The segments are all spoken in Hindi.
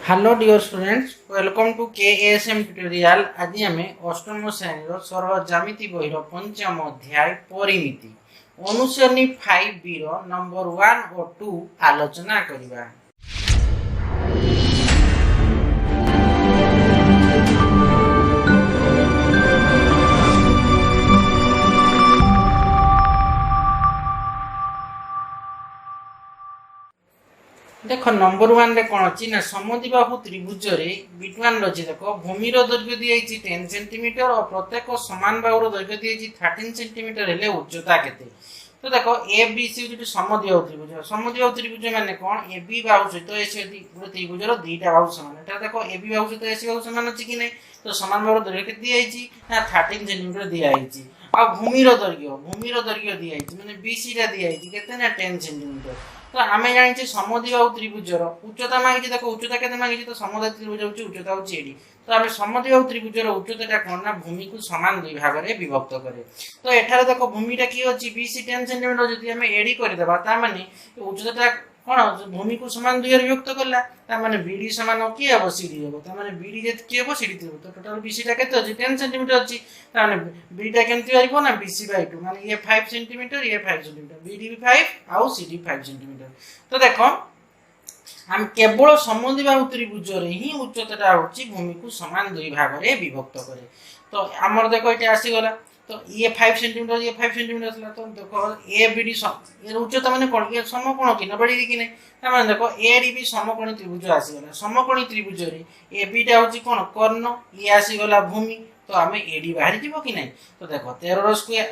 Hello dear students, welcome to KSM tutorial. आज आम अष्टम श्रेणी सरल ज्यामिति बही पंचम अध्याय परिमिति अनुसरणी 5B नंबर 1 और 2 आलोचना करिबा। देख नंबर 1 रे कौन अच्छी ना समद्विबाहु त्रिभुज विद्वान रही देख भूमि दैर्घ्य दी 10 सेंटीमीटर और प्रत्येक समान बाहुर दैर्घ्य दी 13 सेंटीमीटर हेले उच्चता केते। तो देखो ए बी सी जो समद्विबाहु त्रिभुज माने कौन ए बी बाहु सहित एसी गोटे त्रिभुजर दुईटा बाहु समान। एटा देखो ए बी बाहु सहित एसी बाहु समान अछि कि नै, तो समान बाहुर दैर्घ्य केते दी आइछि ना 13 सेंटीमीटर दी आइछि। आ भूमिर दैर्घ्य दी आइछि माने बीसी टा दी आइछि केते ना 10 सेंटीमीटर। तो आम जानी समद्विबाहु त्रिभुजर उच्चता मांगी देखो उच्चता के मांगी तो समद्विबाहु त्रिभुज होची उच्चता होची एडी। तो आम समद्विबाहु त्रिभुजर उच्चता कौन ना भूमि को समान दुई भाग में विभक्त करे। तो एठारे देखो भूमिटा कि अछि बीसी 10 सेंटीमीटर जदि आम एडी कर देबा ता माने उच्चता कौन भूमि को समान दुई विभक्त करला ता माने बीडी समान कि हेबो सीडी हेबो। ता माने बीडी जे कि हेबो सीडी हेबो। तो टोटल बीसी टा केते अछि 10 सेंटीमीटर अछि। ता माने बीडी टा केमति आइबो ना बीसी बाय 2 माने ये 5 सेंटीमीटर ये 5 सेंटीमीटर बीडी भी 5 आउ सीडी 5 सेंटीमीटर। तो देखो हम केवल समद्विबाहु त्रिभुज ही उच्चता होची भूमि को समान दुई भाग में विभक्त करे। तो आमर देखो ये आसी गला तो ये 5 सेंटीमीटर ये 5 सेंटीमीटर थला। तो देखो ए बी डी ये उच्चता माने कोन ये समकोण कि न बड़ी कि नै ता माने देखो ए डी बी समकोणी त्रिभुज आसी गला। समकोणी त्रिभुज रे ए बी टा होची कोन कर्ण ये आसी गला भूमि। तो आम एडी बाहर जीवो कि नहीं। तो देखो 13 स्क्वायर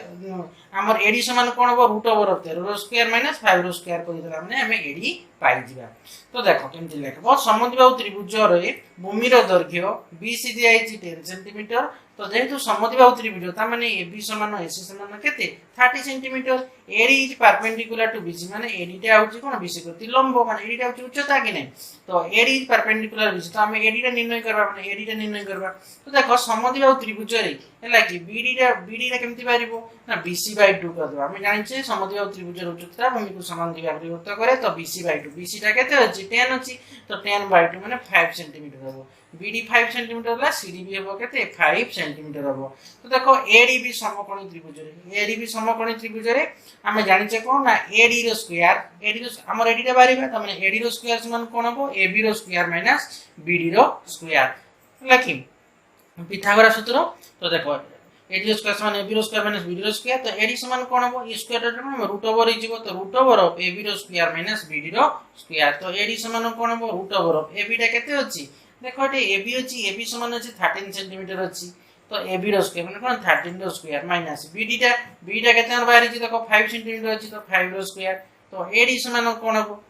आमर एडी समान कोन हो root over 13 square minus 5 square कर देला माने आम एडी पाई जिबा। तो देखो केमति लेखबो समद्विबाहु त्रिभुज रे भूमिर दैर्घ्य बीसी दी आइछि 10 सेंटीमीटर। तो जेहेतु समद्विबाहु त्रिभुज ता माने एबी समान एसी समान केते 30 centimetre. AD is perpendicular to BC माने एडी टा होची कोन बीसी प्रति लंब माने एडी टा होची उच्चता कि नहीं। तो एडी इज परपेंडिकुलर बीसी तो हम एडी टा निर्णय करबा माने एडी टा निर्णय करबा। तो देखो समद्विबाहु त्रिभुज रे हैला कि बीडी टा केमति बारिबो ना बीसी बाय 2 कर दो। हम जानि छे समद्विबाहु त्रिभुज र उच्चता भूमि को समान दुई भाग विभक्त करे। तो बीसी बाय 2 बीसी टा केते अछि 10 अछि। तो 10 बाय 2 माने 5 सेंटीमीटर हो। बीडी 5 सेंटीमीटर होला सीडी भी हेबो केते 5 सेंटीमीटर हेबो। तो देखो एडी भी समकोणी त्रिभुज रे एडी भी समकोणी त्रिभुज रे हम जानि छे कोन ना एडी रो स्क्वायर एडी रो हमर एडी टा बारिबा त माने एडी रो स्क्वायर समान कोन हेबो एबी रो स्क्वायर माइनस बीडी रो स्क्वायर लखी पिथागोरस सूत्र। तो देखो एडी रो स्क्वायर समान एबी रो स्क्वायर माइनस बीडी रो स्क्वायर। तो एडी समान कोन हेबो ए स्क्वायर टा रूट ओवर हो जिवो। तो रूट ओवर ऑफ एबी रो स्क्वायर माइनस बीडी रो स्क्वायर। तो एडी समान कोन हेबो रूट ओवर ऑफ एबी टा केते अछि देखो एटे एबी अछि एबी समान अछि 13 सेंटीमीटर अछि। तो एबी रो स्क्वायर माने कोन 13 रो स्क्वायर माइनस बीडी टा केते बाहर अछि देखो 5 सेंटीमीटर अछि। तो 5 रो स्क्वायर। तो एडी समान कोन हेबो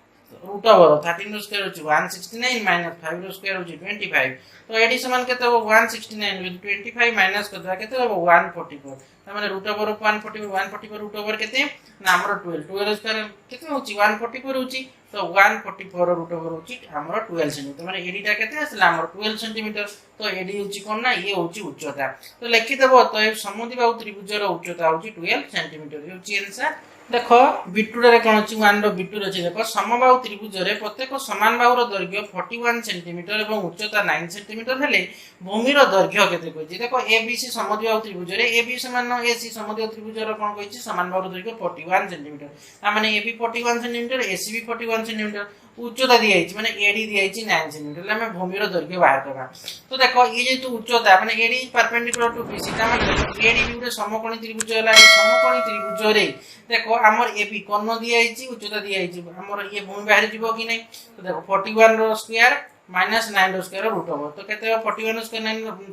रूट ओवर 13 रो स्क्वायर अछि 169 माइनस 5 रो स्क्वायर अछि 25। तो एडी समान केते हो 169 विथ 25 माइनस करदा केते हो 144। त माने रूट ओवर 144 रूट ओवर केते ना हमर 12 स्क्वायर केते होची 144 होची। तो 144 रूट ओवर होची हमर 12 सेंटीमीटर माने एडी टा केते आसला हमर 12 सेंटीमीटर। तो एडी होची कोन ना ये होची उच्चता। तो लिखि देबो तो समद्विबाहु त्रिभुजर उच्चता होची 12 सेंटीमीटर होची आंसर। देखो बिटू रे कोन अछि 1 रो बिटू अछि देखो समबाहु त्रिभुज रे प्रत्येक समान बाहुर दैर्घ्य 41 सेंटीमीटर एवं उच्चता 9 सेंटीमीटर हेले भूमिर दैर्घ्य केते कहछि। देखो एबीसी समद्विबाहु त्रिभुज रे एबी समान एसी समद्विबाहु त्रिभुज रो कोन कहछि समान बाहुर दैर्घ्य 41 सेंटीमीटर। आ माने एबी 41 सेंटीमीटर एसी भी 41 सेंटीमीटर उच्चता दी आइछि माने एडी दी आइछि 9 सेंटीमीटर हम भूमिर दैर्घ्य बाहर करबा। तो देखो ये जेतु उच्चता माने एडी परपेंडिकुलर टू बीसी ता माने एडी भी उटे समकोणी त्रिभुज होला। ए समकोणी त्रिभुज रे देखो हमर एबी कर्ण दी आइछि उच्चता दी आइछि हमर ये भूमि बाहर जीवो कि नै। तो देखो 41 रो स्क्वायर माइनस 9 रो स्क्वायर रूट ओवर। तो केते 41 स्क्वायर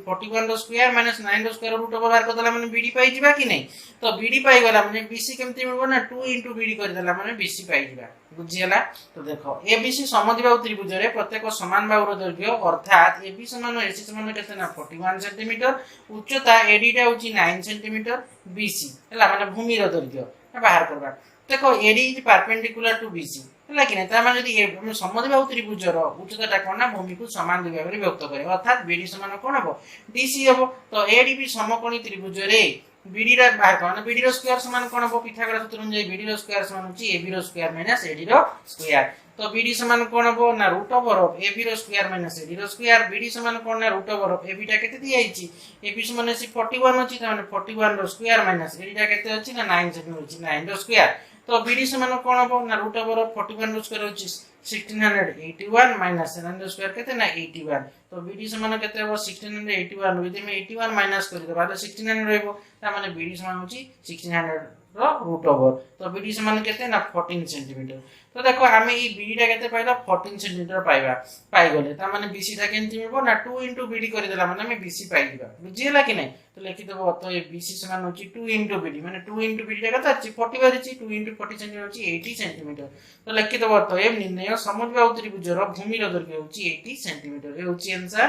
41 रो स्क्वायर माइनस 9 रो स्क्वायर रूट ओवर बाहर कर देला माने बीडी पाई जिबा कि नै। तो बीडी पाई गला माने बीसी केमति मिलबो ना 2 * बीडी कर देला माने बीसी पाई जिबा बुझियला। तो देखो एबीसी समद्विबाहु त्रिभुज रे प्रत्येक समान बाहुर दैर्घ्य अर्थात एबी समान एसी समान केते ना 41 सेंटीमीटर उच्चता एडी टा होची 9 सेंटीमीटर बीसी हला माने भूमि रो दैर्घ्य बाहर करबा। देखो AD is perpendicular to BC हला कि नै ता माने यदि समद्विबाहु त्रिभुज रो उच्चता टा कोन ना भूमि को समान दुई भाग रे विभक्त करे अर्थात बीडी समान कोन हेबो डीसी हेबो। तो एडी भी समकोणी त्रिभुज रे बीडी रा बाहर कोन बीडी रो स्क्वायर समान कोन हेबो पिथागोरस सूत्र अनुसार बीडी रो स्क्वायर समान होची एबी रो स्क्वायर माइनस एडी रो स्क्वायर। तो BD समान कोन हबो ना रूट ओवर ऑफ AB रो स्क्वायर माइनस AD रो स्क्वायर BD समान कोन ना रूट ओवर ऑफ AB टा केते दिया आइची AB समान अछि 41 अछि त माने 41 रो स्क्वायर माइनस AD टा केते अछि ना 9 सेमी अछि 9 रो स्क्वायर तो BD समान कोन हबो ना रूट ओवर ऑफ 41 रो स्क्वायर अछि 1681 माइनस 9 रो स्क्वायर केते ना 81 तो BD समान केते हबो 1681 विद में 81 माइनस कर देबा तो 69 रहबो त माने BD समान अछि 1600 रो रूट ओवर तो BD समान केते ना 14 सेंटीमीटर तो देखो आमे ई BD टा केते पाइला 14 सेंटीमीटर पाइबा पाइ गले त माने BC टा केंति मिलबो ना 2 * BD कर देला माने हमें BC पाइ दिबा बुझियला कि नै तो लिखि देबो तो ये BC समान होची 2 * BD माने 2 * BD टा कत अछि 40 बारिची 2 * 40 सेंटीमीटर होची 80 सेंटीमीटर तो लिखि देबो तो ये निर्णय समद्विबाहु त्रिभुजर भूमि रो दैर्घ्य होची 80 सेंटीमीटर ए होची आंसर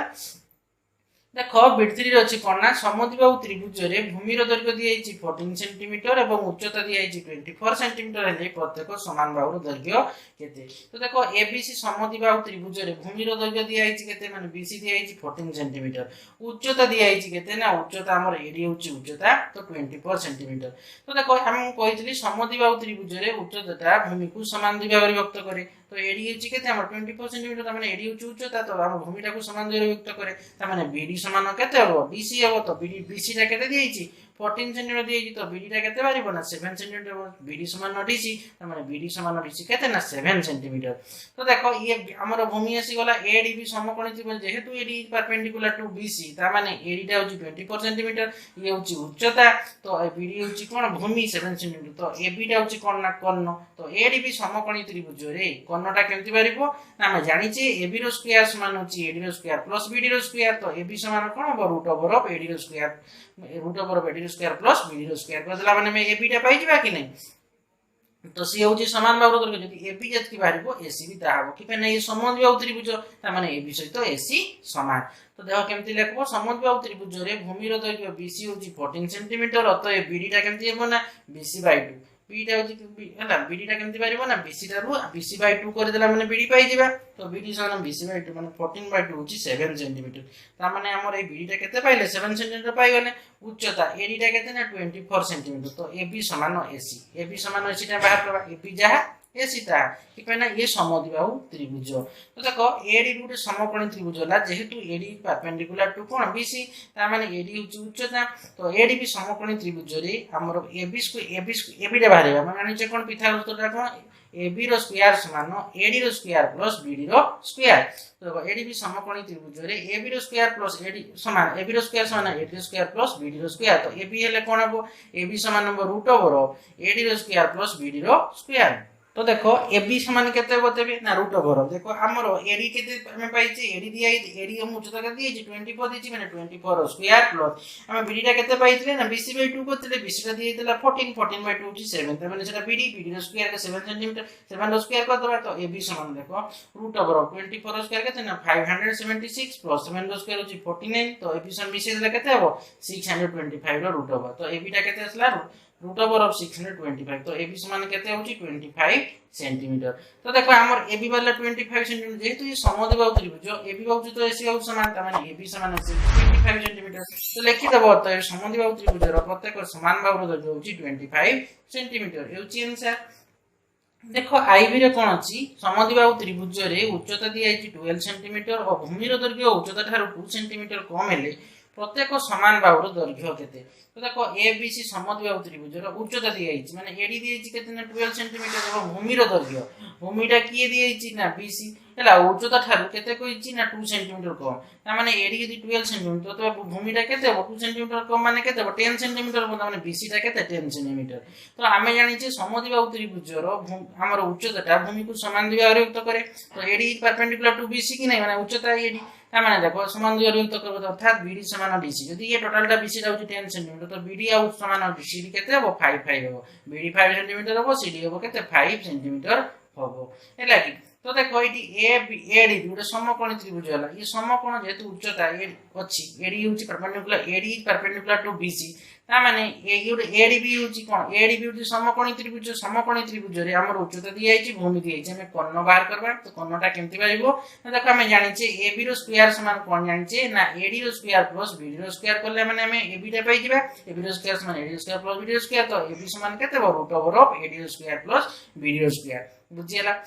देखो बिट3 रे अछि कोन ना समद्विबाहु त्रिभुजरे भूमि रो दैर्घ्य दिया आइची 14 सेंटीमीटर एवं उच्चता दिया आइची 24 सेंटीमीटर हेले प्रत्येक समान बाहु रो दैर्घ्य केते तो देखो ABC समद्विबाहु त्रिभुजरे भूमि रो दैर्घ्य दिया आइची केते माने BC दिया आइची 14 सेंटीमीटर उच्चता दिया आइची केते ना उच्चता हमर AD होची उच्चता तो 24 सेंटीमीटर तो देखो हम कहितली समद्विबाहु त्रिभुजरे उच्चता भूमि को समान द्वि भागरे विभक्त करे तो AD होची केते हमर 24 सेंटीमीटर त माने AD होची उच्चता तो हम भूमिटा को समान द्वि भागरे विभक्त करे त माने BD समान केते हबो BC हबो तो BC टा केते दियैची 14 सेंटीमीटर दियैची तो BD टा केते बारिबो ना 7 सेंटीमीटर BD समान DC त माने BD समान DC केते ना 7 सेंटीमीटर तो देखो ये हमर भूमि आसी गला ADB समकोण त्रिभुज जेहेतु AD परपेंडिकुलर टू BC त माने AD टा होची 24 सेंटीमीटर ये होची उच्चता तो BD होची कोन भूमि 7 सेंटीमीटर तो AB टा होची कोन ना कर्ण तो ADB समकोणी त्रिभुज रे कर्णटा केमति बारिबो ना हम जानि जे AB रो स्क्वायर समान होची AD रो स्क्वायर प्लस BD रो स्क्वायर तो AB समान कोन हो रूट ओवर ऑफ AD रो square root over of AD रो स्क्वायर प्लस BD रो स्क्वायर कर देला माने में AB टा पाइ जिबा कि नै तो सी होची समान बाहु रो दैर्घ्य जति AB जति बारिबो AC भी ता हबो कि पे नै समद्विबाहु त्रिभुज त माने AB सहित AC समान तो देखो केमति लेखबो समद्विबाहु त्रिभुज रे भूमि रो दैर्घ्य BC होची 14 सेंटीमीटर अतः BD टा केमति हेबो ना BC/2 BD टा होची हला BD टा केमति बारिबो ना BC टा रो BC/2 कर देला माने BD पाइ जिबा तो BD समान BC/2 माने 14/2 होची 7 सेंटीमीटर ता माने हमर ए BD टा केते पाइले 7 सेंटीमीटर पाइ गले उच्चता AD टा केते ना 24 सेंटीमीटर तो AB समान AC AB समान AC टा बाहर करबा AB जहा AC टा कि पेना ये समद्विबाहु त्रिभुज तो देखो AD गुटे समकोणी त्रिभुज ला जेहेतु AD परपेंडिकुलर टू कोन BC ता माने AD होची उच्चता तो AD भी समकोणी त्रिभुज रे हमर AB टा बाहर माने जानि कोन पिथागोरस सूत्र कोन AB रो स्क्वायर समान AD रो स्क्वायर प्लस BD रो स्क्वायर तो AD भी समकोणी त्रिभुज रे AB रो स्क्वायर प्लस AD समान AB रो स्क्वायर समान AD रो स्क्वायर प्लस BD रो स्क्वायर तो AB हेले कोन हबो AB समान number root over of AD रो स्क्वायर प्लस BD रो स्क्वायर तो देखो AB समान केते बतेबे ना रूट ओवर ऑफ देखो हमरो AD केते हमें पाइछि AD दिया AD हम उच्चता के दियछि 24 दिछि माने 24 रो स्क्वायर प्लस हम BD टा केते पाइथिले ना BC/2 कोतले BC टा दियैतला 14/2 होछि 7 त माने सेटा BD रो स्क्वायर के 7 सेंटीमीटर 7 रो स्क्वायर कर दबा तो AB समान देखो रूट ओवर ऑफ 24 रो स्क्वायर केते ना 576 प्लस 7 रो स्क्वायर होछि 49 तो AB समान BC देला केते हबो 625 रो रूट ओवर तो AB टा केते असला रूट ओवर ऑफ 625 तो AB समान केते होची 25 सेंटीमीटर तो देखो हमर AB वाला 25 सेंटीमीटर जेहेतु ये समद्विबाहु त्रिभुज AB बाहु तो AC बाहु समान त माने AB समान 25 सेंटीमीटर तो लिखि दबो तो समद्विबाहु त्रिभुज रो प्रत्येक समान बाहु रो दैर्घ्य होची 25 सेंटीमीटर हेउची आंसर देखो आईबी रे कोन अछि समद्विबाहु त्रिभुज रे उच्चता दिया आइछि 12 सेंटीमीटर और भूमि रो दैर्घ्य उच्चता थारो 2 सेंटीमीटर कम हेले प्रत्येक समान बाहु रो दैर्घ्य केते तो देखो ABC समद्विबाहु त्रिभुज रो उच्चता दिया आइछि माने AD दिया आइछि केते ना 12 सेंटीमीटर और भूमि रो दैर्घ्य भूमिटा किए दिया आइछि ना BC हला उच्चता थारो केते कहिछि ना 2 सेंटीमीटर कम ता माने AD यदि 12 सेंटीमीटर तो भूमिटा केते हो 2 सेंटीमीटर कम माने केते हो 10 सेंटीमीटर माने BC टा केते 10 सेंटीमीटर तो आमे जानि जे समद्विबाहु त्रिभुज रो हमर उच्चता भूमि को समान द्वि भागरे विभक्त करे तो AD परपेंडिकुलर टू BC कि नै माने उच्चता AD ता माने देखो समान द्वि भागरे विभक्त करबो अर्थात BD समान DC यदि ये टोटल टा BC टा 10 सेंटीमीटर तो BD आउ समान DC केते हो 5 हो BD 5 सेंटीमीटर हो CD हो केते 5 सेंटीमीटर हो एला कि तो देखो एटी AD गुटे समकोणी त्रिभुज हला ये समकोण जेतु उच्चता अछि AD होची परपेंडिकुलर टू BC ता माने ए गुटे ADB होची कोन ADB होची समकोणी त्रिभुज रे हमर उच्चता दिया आइछि भूमि दिया आइछि हम कर्ण बाहर करबा तो कर्णटा केमति बारिबो देखो हम जानि छै AB रो स्क्वायर समान कोन जानि छै ना AD रो स्क्वायर प्लस BD रो स्क्वायर करले माने हम AB टा पाइ जिबा AB रो स्क्वायर समान AD रो स्क्वायर प्लस BD रो स्क्वायर तो AB समान केते रूट ओवर ऑफ AD रो स्क्वायर प्लस BD रो स्क्वायर बुझियला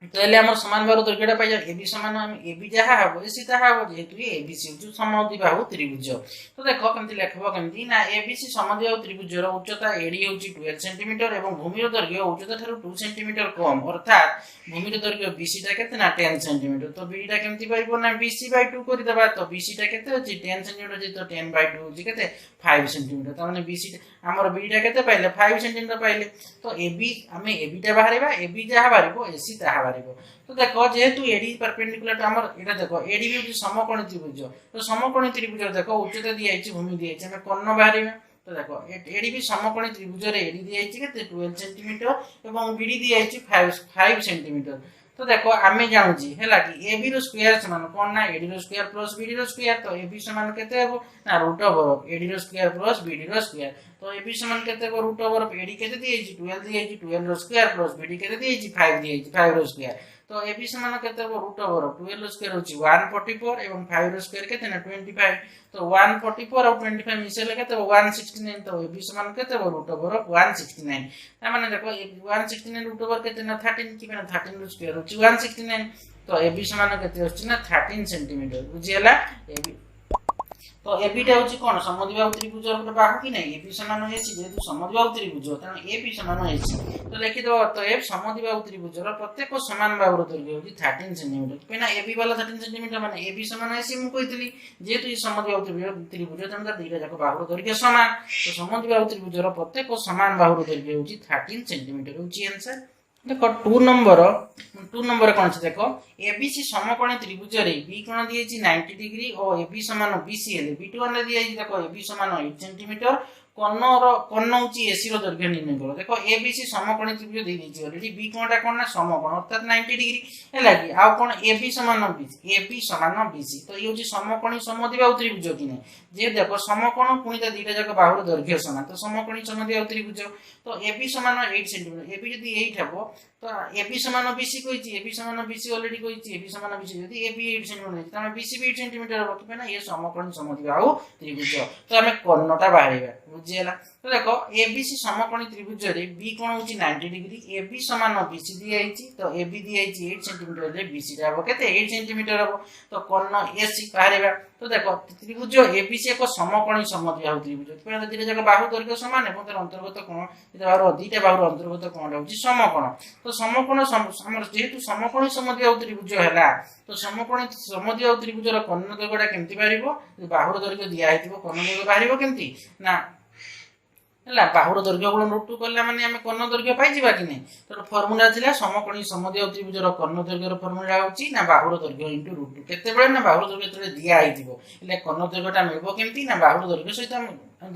तो हेले हमर समान बाहु दৈर्घ्यटा पाइ जा एबी समान हम एबी जहा हबो एसी ताहा हबो जेहेतु एबीसी जो समद्विबाहु त्रिभुज। तो देखो केमति लेखबो केमति ना एबीसी समद्विबाहु त्रिभुजर उच्चता एडी होची 12 सेंटीमीटर एवं भूमिर दैर्घ्य उच्चता ठारू 2 सेंटीमीटर कम अर्थात भूमिर दैर्घ्य बीसी टा केते ना 10 सेंटीमीटर। तो बीडी टा केमति पाइबो ना बीसी बाय 2 करि दबा। तो बीसी टा केते होची 10 सेंटीमीटर जे तो 10 बाय 2 होची केते 5 सेंटीमीटर। त माने बीसी हमर बीडी टा केते पाइले 5 सेंटीमीटर पाइले। तो एबी हमें एबी टा बाहरिबा एबी जहा बाहरिबो एसी ताहा बाहरिबो। तो देखो जेहेतु एडी परपेंडिकुलर हमर एटा देखो एडी भी समकोणी त्रिभुज। तो समकोणी त्रिभुज देखो उच्चता दी आइछि भूमि दी आइछि हमें कोण बाहरिबा। तो देखो एडी भी समकोणी त्रिभुज रे एडी दी आइछि केते 12 सेंटीमीटर एवं बीडी दी आइछि 5 सेंटीमीटर। तो देखो आमे जानूची हैला कि एबी रो स्क्वायर समान कोन ना एडी रो स्क्वायर प्लस बीडी रो स्क्वायर। तो एबी समान केते हेबो ना रूट ओवर एडी रो स्क्वायर प्लस बीडी रो स्क्वायर। तो एबी समान केते को रूट ओवर एडी केते दी आइछि 12 दी आइछि 12 रो स्क्वायर प्लस बीडी केते दी आइछि 5 दी आइछि 5 रो स्क्वायर। तो एबी समान केते को रूट ओवर 12 रो स्क्वायर होछि 144 एवं 5 रो स्क्वायर केते ना 25। तो 144 और 25 मिसेले केते 169। तो एबी समान केते को रूट ओवर 169। ता माने देखो 169 रूट ओवर केते ना 13 कि माने 13 रो स्क्वायर होछि 169। तो एबी समान केते होछि ना 13 सेंटीमीटर बुझियला एबी। तो एबी टा होछि कोन समद्विबाहु त्रिभुज रो बाहु कि नै एबी समान हेछि जेतु समद्विबाहु त्रिभुज तने एबी समान हेछि। तो लिखि दो तो एब समद्विबाहु त्रिभुज रो प्रत्येक समान बाहु रो दैर्घ्य होछि 13 सेंटीमीटर। पेना एबी वाला 13 सेंटीमीटर माने एबी समान हेछि मु कहितली जेतु ई समद्विबाहु त्रिभुज तने दीटा जाक बाहु रो दैर्घ्य समान। तो समद्विबाहु त्रिभुज रो प्रत्येक समान बाहु रो दैर्घ्य होछि 13 सेंटीमीटर होछि आंसर। देखो 2 नंबर कौन से देखो एबीसी समकोणी त्रिभुज रे बी कोण दिएछि 90 डिग्री और एबी समान बीसी हेले बी2 ने दिएछि देखो एबी समान 8 सेंटीमीटर कोण होछि एसी रो दैर्घ्य निर्णय करो। देखो एबीसी समकोणी त्रिभुज दे दिएछि ऑलरेडी बी कोणटा कोण ना समकोण अर्थात 90 डिग्री हैला कि आ कोण एबी समान बीसी। तो ये होछि समकोणी समद्विबाहु त्रिभुज कि नै जे देखो समकोण पुनी त दीटा जाक बाहुर दैर्घ्य समान। तो समकोणी समद्विबाहु त्रिभुज। तो एबी समान 8 सेंटीमीटर एबी जदी 8 हबो तो एबी समान बीसी कहिछि एबी समान बीसी ऑलरेडी कहिछि एबी समान बीसी जदी एबी 8 सेंटीमीटर तमे बीसी भी 8 सेंटीमीटर हबो कि ना ये समकोणी समद्विबाहु त्रिभुज। तो हमें कोणटा बाहरिबा बुझियला। तो देखो एबीसी समकोणी त्रिभुज रे बी कोण होछि 90 डिग्री एबी समान बीसी दी आइछि। तो एबी दी आइछि 8 सेंटीमीटर रे बीसी हबो केते 8 सेंटीमीटर हबो। तो कोण एसी बाहरिबा। तो देखो त्रिभुज एबीसी एक समकोणी समद्विबाहु त्रिभुज पेना दीटा जाक बाहु दैर्घ्य समान एवं तार अंतर्गत कोण दीटा बाहुर अंतर्गत कोण होछि समकोण। तो समकोण हमर जेहेतु समकोणी समद्विबाहु त्रिभुज हैला। तो समकोणी समद्विबाहु त्रिभुजर कोण दैर्घ्यटा केमति बाहरिबो बाहुर दैर्घ्य दिया हेतिबो कोण दैर्घ्य बाहरिबो केमति ना हैला बाहुर दैर्घ्य गुणन रूट 2 करला माने हमें कोण दैर्घ्य पाइ जिबा कि नै। तो फार्मूला थिला समकोणी समद्विबाहु त्रिभुजर कोण दैर्घ्यर फार्मूला होछि ना बाहुर दैर्घ्य इनटू रूट 2 केते बेले ना बाहुर दैर्घ्य तले दिया आइतिबो એટલે कोण दैर्घ्यटा मिलबो केमति ना बाहुर दैर्घ्य सहित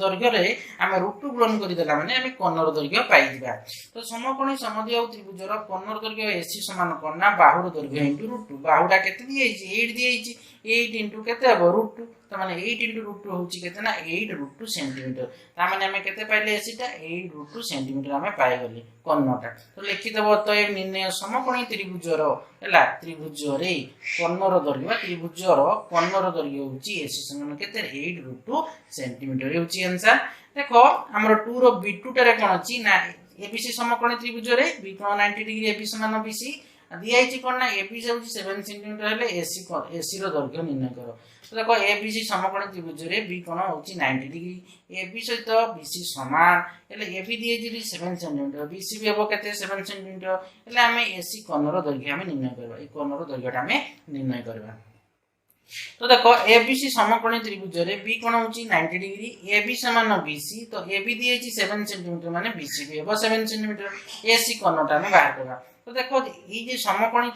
दैर्घ्य रे हमें रूट 2 गुणन करि देला माने हमें कोणर दैर्घ्य पाइ जिबा। तो समकोणी समद्विबाहु त्रिभुजर कोणर दैर्घ्य एसी समान कोण ना बाहुर दैर्घ्य इनटू रूट 2 बाहुडा केते दी आइछि 8 दी आइछि 8 इनटू केते हबो रूट 2। तो माने 8 इनटू रूट 2 होछि केते ना 8 रूट 2 सेंटीमीटर। ता माने हमें केते पाइले एसीटा 8 रूट 2 सेंटीमीटर हमें पाइ गली कोणटा। तो लिखि देबो तो ए निर्णय समकोणी त्रिभुजर हैला त्रिभुज रे कोणर दैर्घ्य त्रिभुजर कोणर दैर्घ्य होछि एसी समान केते 8 रूट 2 सेंटीमीटर होछि आंसर। देखो हमर 2 रो b2 टारे कोन अछि ना एबीसी समकोणी त्रिभुज रे b कोण 90 डिग्री एबी समान बीसी दिया आइछि कोन ना एबी होछि 7 सेंटीमीटर हेले एसी रो दैर्घ्य निर्णय करो। तो देखो एबीसी समकोणी त्रिभुज रे बी कोण होछि 90 डिग्री एबी सहित बीसी समान हेले एबी दिए जिरि 7 सेंटीमीटर बीसी भी हेबो केते 7 सेंटीमीटर हेले हमें एसी कोणर दैर्घ्य हमें निर्णय करबा ए कोणर दैर्घ्यटा हमें निर्णय करबा। तो देखो एबीसी समकोणी त्रिभुज रे बी कोण होछि 90 डिग्री एबी समान बीसी। तो एबी दिए छि 7 सेंटीमीटर माने बीसी भी हेबो 7 सेंटीमीटर एसी कोणटा हमें बाहर करबा। तो देखो ये जे समकोणी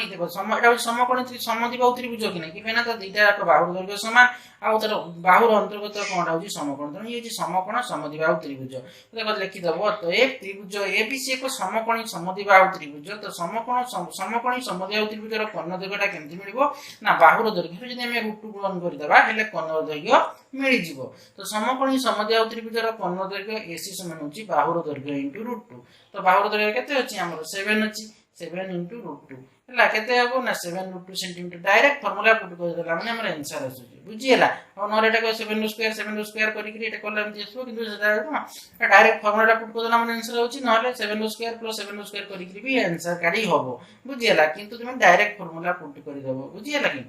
देखो एटा समकोणी समद्विबाहु त्रिभुज कि नै कि पेना तो दीटा जाक बाहुर दैर्घ्य समान आ तर बाहुर अंतर्गत कोणटा होछि समकोण। तो ये जे समकोण समद्विबाहु त्रिभुज। तो देखो लिखि दबो तो ए त्रिभुज एबीसी एक समकोणी समद्विबाहु त्रिभुज। तो समकोणी समद्विबाहु त्रिभुजर कोण दैर्घ्यटा केमति मिलिबो ना बाहुर दैर्घ्य जदि हम रूट 2 गुणन करि दबा हेले कोण दैर्घ्य मिलि जिवो। तो समकोणी समद्विबाहु त्रिभुजर कोण दैर्घ्य एसी समान होछि बाहुर दैर्घ्य इनटू रूट 2। तो बाहुर दैर्घ्य केते होछि हमर 7 अछि 7 इनटू रूट 2 हला केते हबो ना 7√2 सेंटीमीटर डायरेक्ट फार्मूला पुट कर देला माने हमर आंसर आसुची बुझियला और नरे एटा को 7² करी कि एटा कोला एमती आसबो किंतु सेटा डायरेक्ट फार्मूला पुट कर देला माने आंसर होची नहले 7² + 7² करी कि भी आंसर काढी हबो बुझियला किंतु तुम डायरेक्ट फार्मूला पुट करी देबो बुझियला कि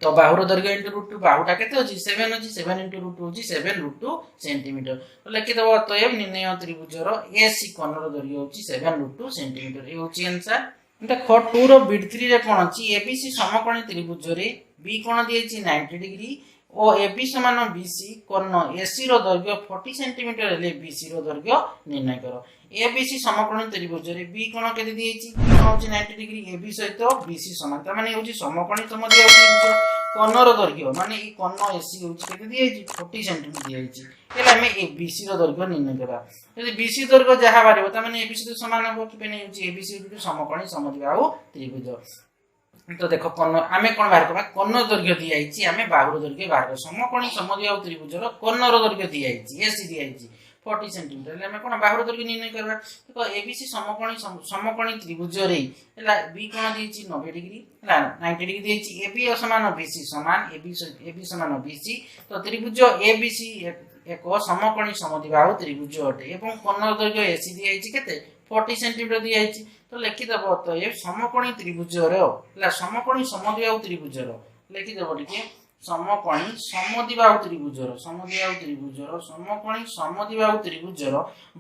तो बाहुर दैर्घ्य इंटू √2 बाहुटा केते होची 7 होची 7 * √2 होची 7√2 सेंटीमीटर तो लिखि दबो अतएव निर्णय त्रिभुजर एसी कोणर दैर्घ्य होची 7√2 सेंटीमीटर ए होची आंसर देखो 2 रो बिट 3 रे कोन अछि एबीसी समकोणी त्रिभुज रे बी कोण दिएछि 90 डिग्री और एबी समान बीसी कोण एसी रो दैर्घ्य 40 सेंटीमीटर हेले बीसी रो दैर्घ्य निर्णय करो एबीसी समकोणी त्रिभुज रे बी कोण केते दिएछि कोण होछि 90 डिग्री एबी सहित बीसी समान त माने होछि समकोणी समद्विबाहु त्रिभुज कोणर दैर्घ्य माने ई कोण एसी होछि केते दिएछि 40 सेंटीमीटर दिएछि एला हमें ए बीसी रो दैर्घ्य निर्णय करा यदि बीसी दैर्घ्य जहा बारिबो त माने एबीसी तो समान हो कि पेने होछि एबीसी रो समकोणी समद्विबाहु त्रिभुज तो देखो कोण आमे कोन बाहर करबा कोण दैर्घ्य दियाइछि आमे बाहुर दैर्घ्य बाहर समकोणी समद्विबाहु त्रिभुजर कोणर दैर्घ्य दियाइछि एसी दियाइछि 40 सेंटीमीटर ले हमें कोन बाहुर दैर्घ्य निर्णय करबा देखो एबीसी समकोणी त्रिभुज रे हला बी कोन दिछि 90 डिग्री हला 90 डिग्री दिछि एबी समान बीसी समान एबी समान बीसी तो त्रिभुज एबीसी एक समकोणी समद्विबाहु त्रिभुज अटे एवं कोण दैर्घ्य एसी दियाइछि केते 40 सेंटीमीटर दियाइछि तो लिखि दबो तो ए समकोणी त्रिभुज रे हला समकोणी समद्विबाहु त्रिभुज रे लिखि दबो टिके समकोणी समद्विबाहु त्रिभुजर समकोणी समद्विबाहु त्रिभुजर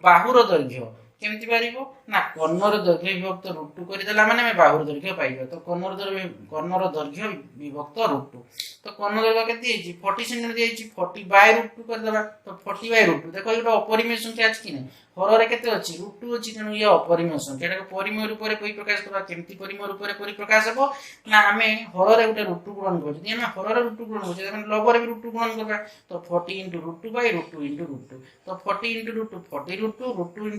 बाहुर दैर्घ्य केमति पारिबो ना कोणर दैर्घ्य विभक्त √2 करि देला माने मैं बाहुर दैर्घ्य पाइबो तो कोणर दैर्घ्य विभक्त √2 तो कोण दैर्घ्य केते दिएछि 40 सेंटीमीटर दिएछि 40/√2 कर देबा तो 40/√2 देखो एटा अपरिमेय संख्या अछि कि नै हर रे केते अछि √2 अछि तेनु ये अपरिमेय संख्या एटा परिमेय रूप रे परिप्रकाश करबा केमति परिमेय रूप रे परिप्रकाश हबो ना हमें हर रे उटे √2 गुणन करछि जदि हमें हर रे √2 गुणन करछि तखन लघु रे भी √2 गुणन करबा तो 40 * √2/√2 * √2 तो 40 * √2 40 √2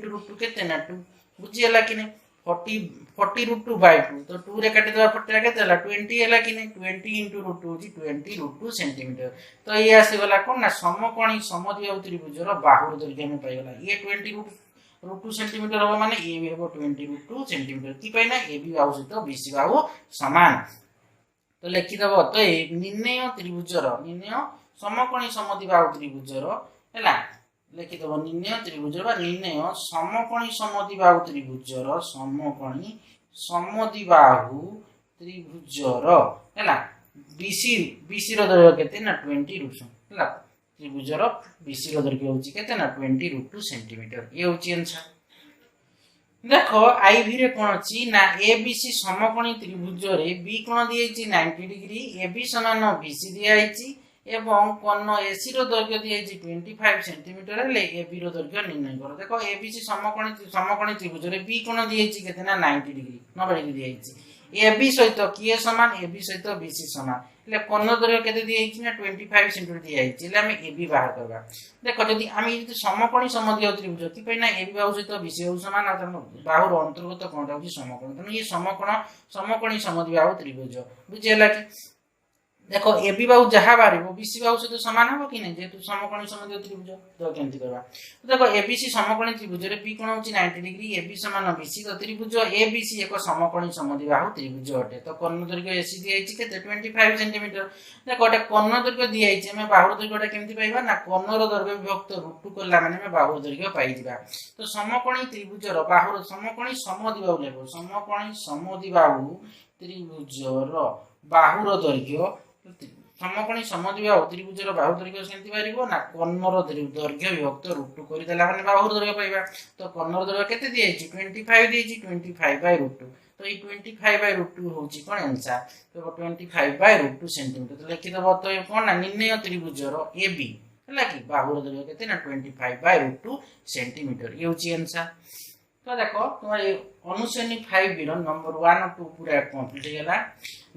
√2 केते ना 2 बुझियला कि नै 40√2/2 तो 2 रे काटि देबा 40 केते हला 20 हला कि नै 20 * √2 होछि 20√2 सेंटीमीटर तो ये आसी गला कोन ना समकोणी समद्विबाहु त्रिभुजर बाहुर दैर्घ्य में पाइ गला ये 20√2 सेंटीमीटर होबा माने ए भी होबो 20√2 सेंटीमीटर की पाइ ना ए भी बाहु सहित बीसी बाहु समान तो लिखि दबो तो ए निर्णय त्रिभुजर निर्णय समकोणी समद्विबाहु त्रिभुजर हला लिखि दबो निर्णय त्रिभुजर बा निर्णय समकोणी समद्विबाहु त्रिभुजर समकोणी समद्विबाहु त्रिभुजर हला बीसी रो दैर्घ्य केते ना 20√2 हला त्रिभुजर बीसी रो दैर्घ्य होची केते ना 20√2 सेंटीमीटर ये होची आंसर देखो आईवी रे कोन अछि ना एबीसी समकोणी त्रिभुज रे बी कोण दिएछि 90 डिग्री एबी समान बीसी दियाइछि एवं कोण एसी रो दैर्घ्य दिएछि 25 सेंटीमीटर ले एबी रो दैर्घ्य निर्णय करो देखो एबीसी समकोणी त्रिभुज रे बी कोण दिएछि केते ना 90 डिग्री 90 डिग्री दिएछि एबी सहित किए समान एबी सहित बीसी समान ले कोण दैर्घ्य केते दिएछि ना 25 सेंटीमीटर दिएछि ले हम एबी बाहर करबा देखो जदि हम यदि समकोणी समद्विबाहु त्रिभुज कि पय ना एबी बाहु सहित बीसी बाहु समान आ बाहुर अंतर्गत कोणटा होछि समकोण तने ये समकोणी समद्विबाहु त्रिभुज बुझियला कि देखो एबी बाहु जहा बारिबो बीसी बाहु सहित समान हबो कि नै जेतु समकोणी समद्विबाहु त्रिभुज तो केमति करबा देखो एबीसी समकोणी त्रिभुज रे बी कोण होछि 90 डिग्री एबी समान बीसी तो त्रिभुज एबीसी एक समकोणी समद्विबाहु त्रिभुज अटे तो कोण दैर्घ्य एसी दियाइछि केते 25 सेंटीमीटर देखो एटा कोण दैर्घ्य दियाइछि हम बाहुर दैर्घ्यटा केमति पाइबा ना कोणर दैर्घ्य विभक्त √2 करला माने हम बाहुर दैर्घ्य पाइ दिबा तो समकोणी त्रिभुजर बाहुर समकोणी समद्विबाहु लेबो समकोणी समद्विबाहु त्रिभुजर बाहुर दैर्घ्य समकोणी समद्विबाहु त्रिभुजर बाहुर दैर्घ्य केमति पारिबो ना कोणर दैर्घ्य विभक्त √2 करि देला माने बाहुर दैर्घ्य पाइबा तो कोणर दैर्घ्य केते दिएछि 25 दिएछि 25/√2 तो ये 25/√2 होछि कोन आंसर तो 25/√2 सेंटीमीटर तो लिखि दबो तो कोन ना निर्णय त्रिभुजर एबी हला कि बाहुर दैर्घ्य केते ना 25/√2 सेंटीमीटर ये होछि आंसर तो देखो तुम्हारे अनुसरणी 5 बिरो नंबर 1 और 2 पूरा कंप्लीट गेला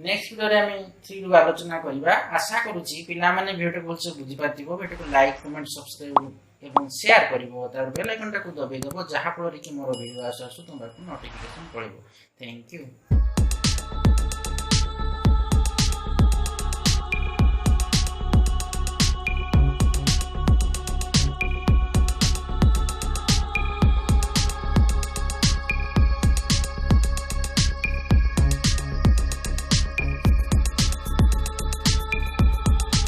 नेक्स्ट वीडियो रे हम 3 रु आलोचना करबा आशा करूची पिला माने वीडियो को से बुझी पातिबो वीडियो को लाइक कमेंट सब्सक्राइब एवं शेयर करिवो तार बेल आइकन को दबाइ दबो जहा फल रे कि मोर वीडियो आसु तुम नोटिफिकेशन पळिबो थैंक यू।